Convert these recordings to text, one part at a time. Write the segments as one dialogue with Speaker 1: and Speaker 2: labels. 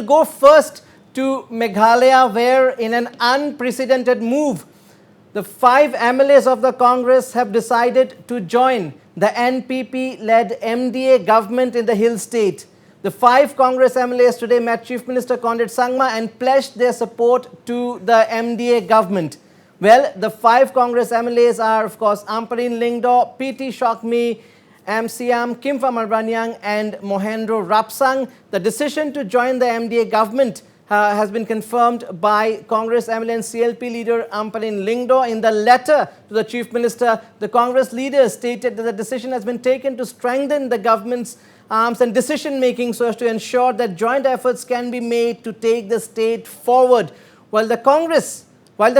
Speaker 1: We'll go first to Meghalaya, where in an unprecedented move, the 5 MLAs of the Congress have decided to join the NPP-led MDA government in the Hill State. The 5 Congress MLAs today met Chief Minister Conrad Sangma and pledged their support to the MDA government. Well, the 5 Congress MLAs are, of course, Amparin Lyngdoh, PT Sokmi, Siam, Kimfa Marvanyang and Mohendro Rapsang. The decision to join the MDA government has been confirmed by Congress MLA and CLP leader Amparin Lyngdoh. In the letter to the Chief Minister, the Congress leader stated that the decision has been taken to strengthen the government's arms and decision-making so as to ensure that joint efforts can be made to take the state forward. While the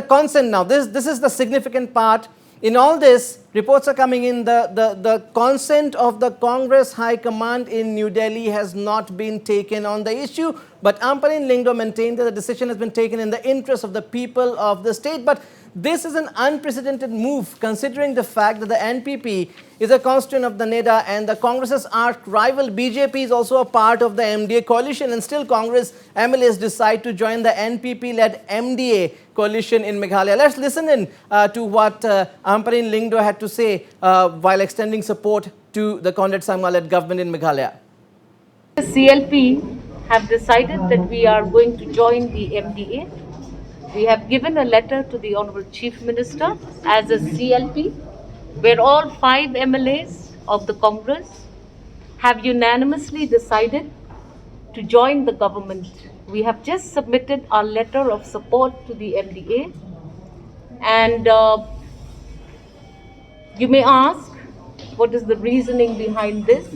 Speaker 1: consent now, this is the significant part. In all this, reports are coming in, the consent of the Congress High Command in New Delhi has not been taken on the issue, but Amparin Lyngdoh maintained that the decision has been taken in the interest of the people of the state. But this is an unprecedented move, considering the fact that the NPP is a constituent of the NEDA and the Congress's arch rival BJP is also a part of the MDA coalition, and still Congress MLAs decide to join the NPP-led MDA coalition in Meghalaya. Let's listen in to what Amparin Lyngdoh had to say while extending support to the Conrad Sangma-led government in Meghalaya.
Speaker 2: The CLP have decided that we are going to join the MDA. We have given a letter to the Honorable Chief Minister as a CLP, where all 5 MLAs of the Congress have unanimously decided to join the government. We have just submitted our letter of support to the MDA, and you may ask, what is the reasoning behind this?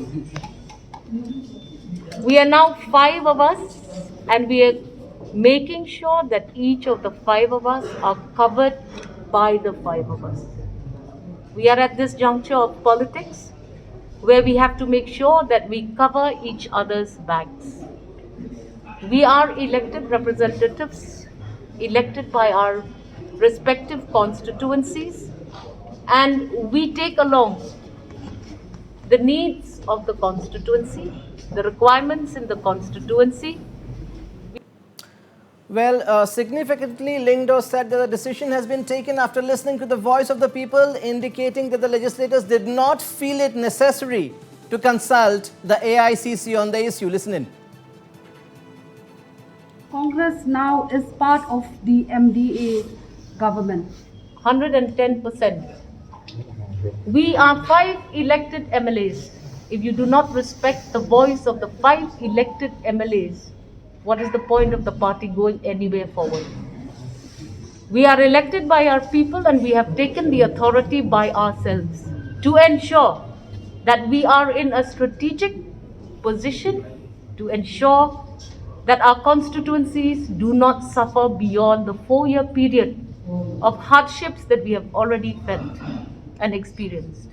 Speaker 2: We are now 5 of us, and we are making sure that each of the 5 of us are covered by the 5 of us. We are at this juncture of politics where we have to make sure that we cover each other's backs. We are elected representatives, elected by our respective constituencies, and we take along the needs of the constituency, the requirements in the constituency.
Speaker 1: Well, significantly, Lyngdoh said that the decision has been taken after listening to the voice of the people, indicating that the legislators did not feel it necessary to consult the AICC on the issue. Listen in.
Speaker 3: Congress now is part of the MDA government.
Speaker 2: 110%. We are 5 elected MLAs. If you do not respect the voice of the 5 elected MLAs, what is the point of the party going anywhere forward? We are elected by our people, and we have taken the authority by ourselves to ensure that we are in a strategic position to ensure that our constituencies do not suffer beyond the 4-year period of hardships that we have already felt and experienced.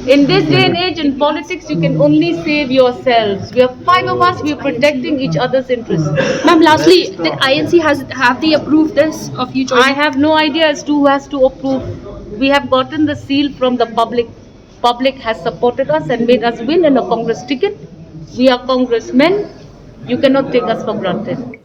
Speaker 2: In this day and age in politics, you can only save yourselves. We are 5 of us, we are protecting each other's interests.
Speaker 4: Ma'am, lastly, the INC have they approved this of you joining?
Speaker 2: I have no idea as to who has to approve. We have gotten the seal from the public. Public has supported us and made us win in a Congress ticket. We are congressmen. You cannot take us for granted.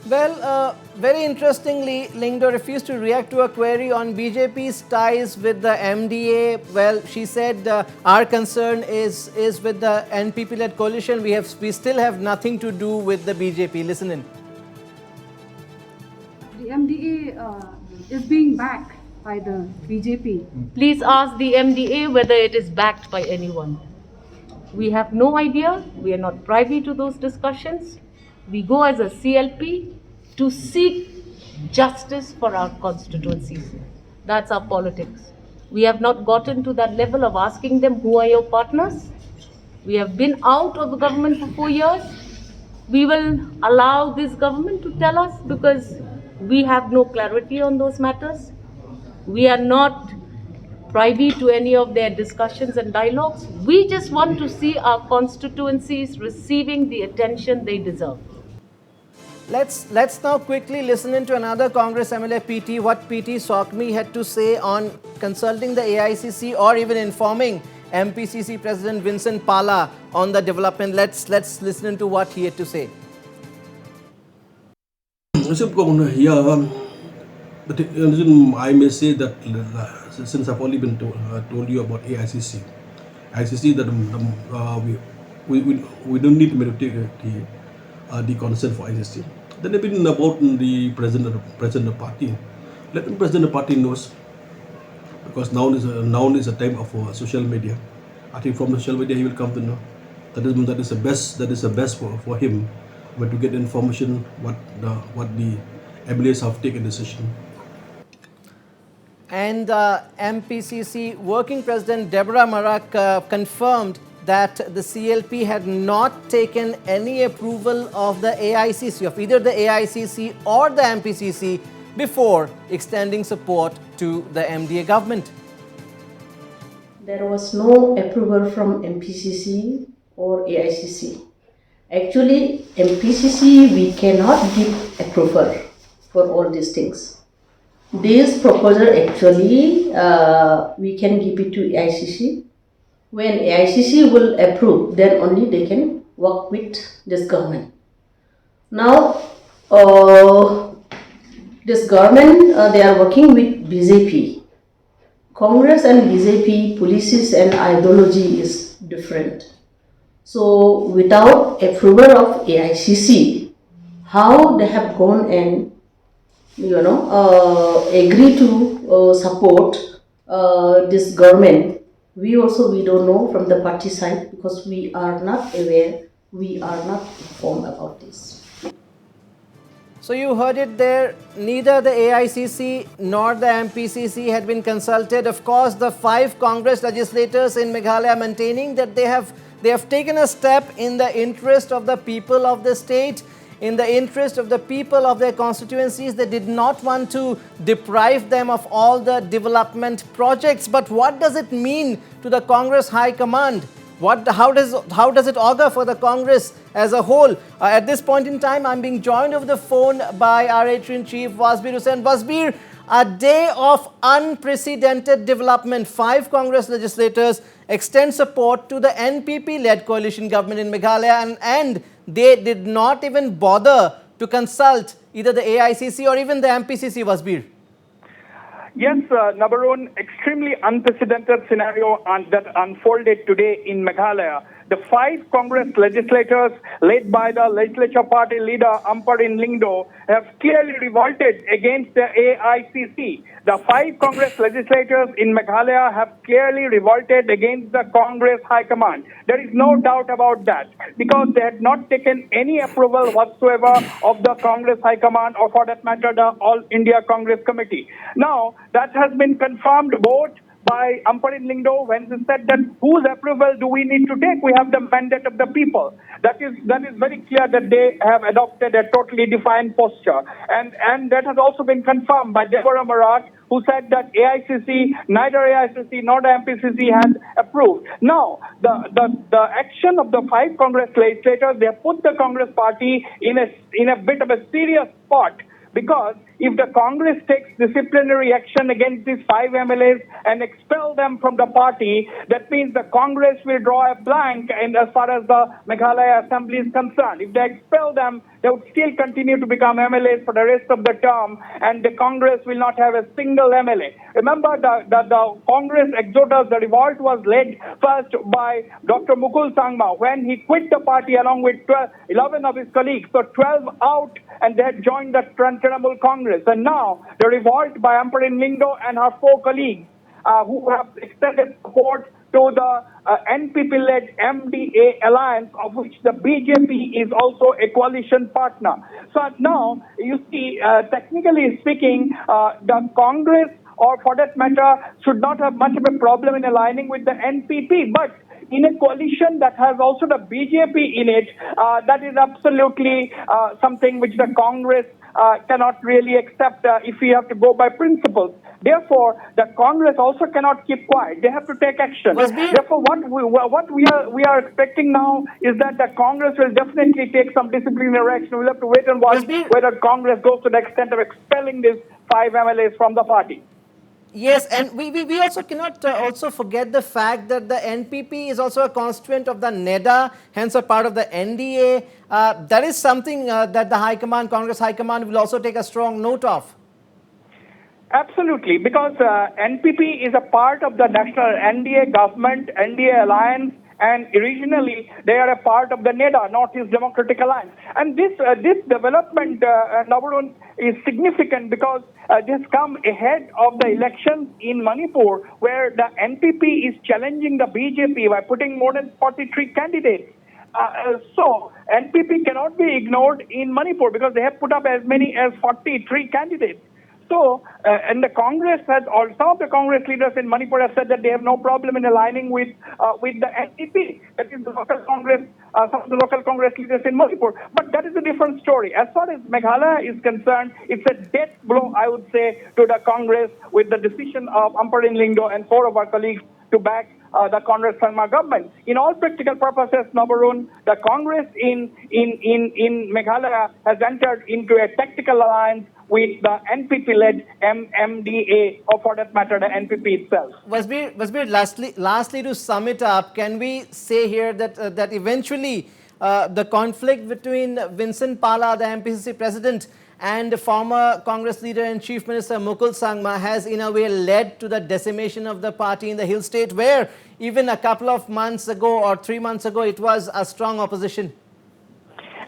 Speaker 1: Well, very interestingly, Lyngdoh refused to react to a query on BJP's ties with the MDA. Well, she said our concern is with the NPP-led coalition. We still have nothing to do with the BJP. Listen in.
Speaker 3: The MDA is being backed by the BJP.
Speaker 2: Please ask the MDA whether it is backed by anyone. We have no idea. We are not privy to those discussions. We go as a CLP to seek justice for our constituencies. That's our politics. We have not gotten to that level of asking them, who are your partners? We have been out of the government for 4 years. We will allow this government to tell us, because we have no clarity on those matters. We are not privy to any of their discussions and dialogues. We just want to see our constituencies receiving the attention they deserve.
Speaker 1: Let's now quickly listen into another Congress MLA PT, what PT Sokmi had to say on consulting the AICC or even informing MPCC President Vincent Pala on the development. Let's listen to what he had to say.
Speaker 5: I may say that since I've only been told you about AICC, ICC that we don't need to take the consent for ICC. Then even about the president of the party, let the president of the party knows, because now is a time of social media. I think from social media he will come to know. That is the best for him, but to get information what the MLAs have taken decision.
Speaker 1: And MPCC Working President Deborah Marak confirmed that the CLP had not taken any approval of the AICC, of either the AICC or the MPCC, before extending support to the MDA government.
Speaker 6: There was no approval from MPCC or AICC. Actually, MPCC, we cannot give approval for all these things. This proposal actually, we can give it to AICC. When AICC will approve, then only they can work with this government. Now, this government, they are working with BJP. Congress and BJP policies and ideology is different. So, without approval of AICC, how they have gone and agree to support this government, we don't know from the party side, because we are not aware, we are not informed about this.
Speaker 1: So you heard it there, neither the AICC nor the MPCC had been consulted. Of course, the 5 Congress legislators in Meghalaya maintaining that they have taken a step in the interest of the people of the state, in the interest of the people of their constituencies. They did not want to deprive them of all the development projects. But what does it mean to the Congress High Command? How does it augur for the Congress as a whole? At this point in time, I'm being joined over the phone by our editor-in-chief, Wasbir Hussain. Wasbir, a day of unprecedented development. 5 Congress legislators extend support to the NPP-led coalition government in Meghalaya, and they did not even bother to consult either the AICC or even the MPCC, Wasbir.
Speaker 7: Yes, Nabarun, extremely unprecedented scenario that unfolded today in Meghalaya. The 5 Congress legislators led by the legislature party leader Amparin Lingdo have clearly revolted against the AICC. The 5 Congress legislators in Meghalaya have clearly revolted against the Congress High Command. There is no doubt about that, because they had not taken any approval whatsoever of the Congress High Command, or for that matter, the All India Congress Committee. Now, that has been confirmed both by Amparin Lingdo when he said that whose approval do we need to take? We have the mandate of the people. That is very clear that they have adopted a totally defiant posture. And that has also been confirmed by Deborah Marak, who said that neither AICC nor the MPCC has approved. Now, the action of the 5 Congress legislators, they have put the Congress party in a bit of a serious spot, because if the Congress takes disciplinary action against these 5 MLAs and expel them from the party, that means the Congress will draw a blank as far as the Meghalaya Assembly is concerned. If they expel them, they would still continue to become MLAs for the rest of the term, and the Congress will not have a single MLA. Remember, the Congress exodus, the revolt was led first by Dr. Mukul Sangma when he quit the party along with 11 of his colleagues. So 12 out, and they had joined the Trinamool Congress. And now the revolt by Amparin Lingdo and her 4 colleagues who have extended support to the NPP-led MDA alliance, of which the BJP is also a coalition partner. So now, you see, technically speaking, the Congress, or for that matter, should not have much of a problem in aligning with the NPP. But in a coalition that has also the BJP in it, that is absolutely something which the Congress cannot really accept if we have to go by principles. Therefore, the Congress also cannot keep quiet. They have to take action. Therefore, what we are expecting now is that the Congress will definitely take some disciplinary action. We'll have to wait and watch whether Congress goes to the extent of expelling these 5 MLAs from the party.
Speaker 1: Yes, and we also cannot also forget the fact that the NPP is also a constituent of the NEDA, hence a part of the NDA. That is something that the High Command, Congress High Command, will also take a strong note of.
Speaker 7: Absolutely, because NPP is a part of the national NDA government, NDA alliance, and regionally they are a part of the NEDA, Northeast Democratic Alliance. And this development, Nabarun, is significant because this come ahead of the elections in Manipur, where the NPP is challenging the BJP by putting more than 43 candidates. So NPP cannot be ignored in Manipur because they have put up as many as 43 candidates. So, and the Congress has, or some of the Congress leaders in Manipur have said that they have no problem in aligning with the NPP, that is the local Congress, some of the local Congress leaders in Manipur. But that is a different story. As far as Meghalaya is concerned, it's a death blow, I would say, to the Congress with the decision of Amparin Lingdo and 4 of our colleagues to back the Congress Sangma government. In all practical purposes, Nabarun, the Congress in Meghalaya has entered into a tactical alliance with the NPP-led MDA, or for that matter, the NPP itself.
Speaker 1: Wasbir, lastly to sum it up, can we say here that that eventually the conflict between Vincent Pala, the MPCC president, and the former Congress leader and Chief Minister Mukul Sangma has in a way led to the decimation of the party in the Hill State, where even a couple of months ago or 3 months ago it was a strong opposition?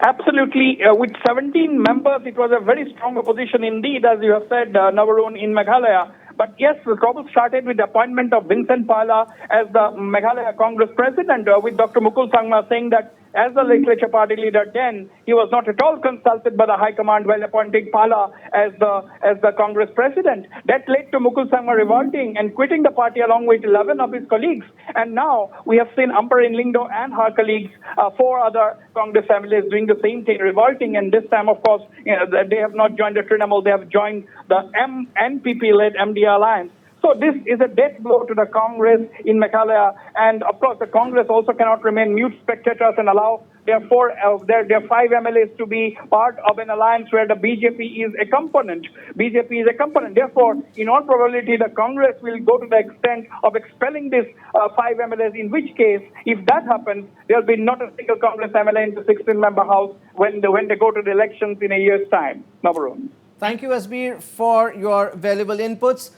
Speaker 7: Absolutely. With 17 members, it was a very strong opposition indeed, as you have said, Nabarun, in Meghalaya. But yes, the trouble started with the appointment of Vincent Pala as the Meghalaya Congress president, with Dr. Mukul Sangma saying that as the legislature party leader then, he was not at all consulted by the High Command while appointing Pala as the Congress president. That led to Mukul Sangma revolting and quitting the party along with 11 of his colleagues. And now we have seen Amparin Lingdo and her colleagues, 4 other Congress MLAs doing the same thing, revolting. And this time, of course, they have not joined the Trinamool, they have joined the NPP-led MDA alliance. So this is a death blow to the Congress in Meghalaya, and of course the Congress also cannot remain mute spectators and allow their 5 MLAs to be part of an alliance where the BJP is a component. Therefore, in all probability, the Congress will go to the extent of expelling these 5 MLAs, in which case, if that happens, there will be not a single Congress MLA in the 16-member House when they go to the elections in a year's time. Nabarun.
Speaker 1: Thank you, Asbir, for your valuable inputs.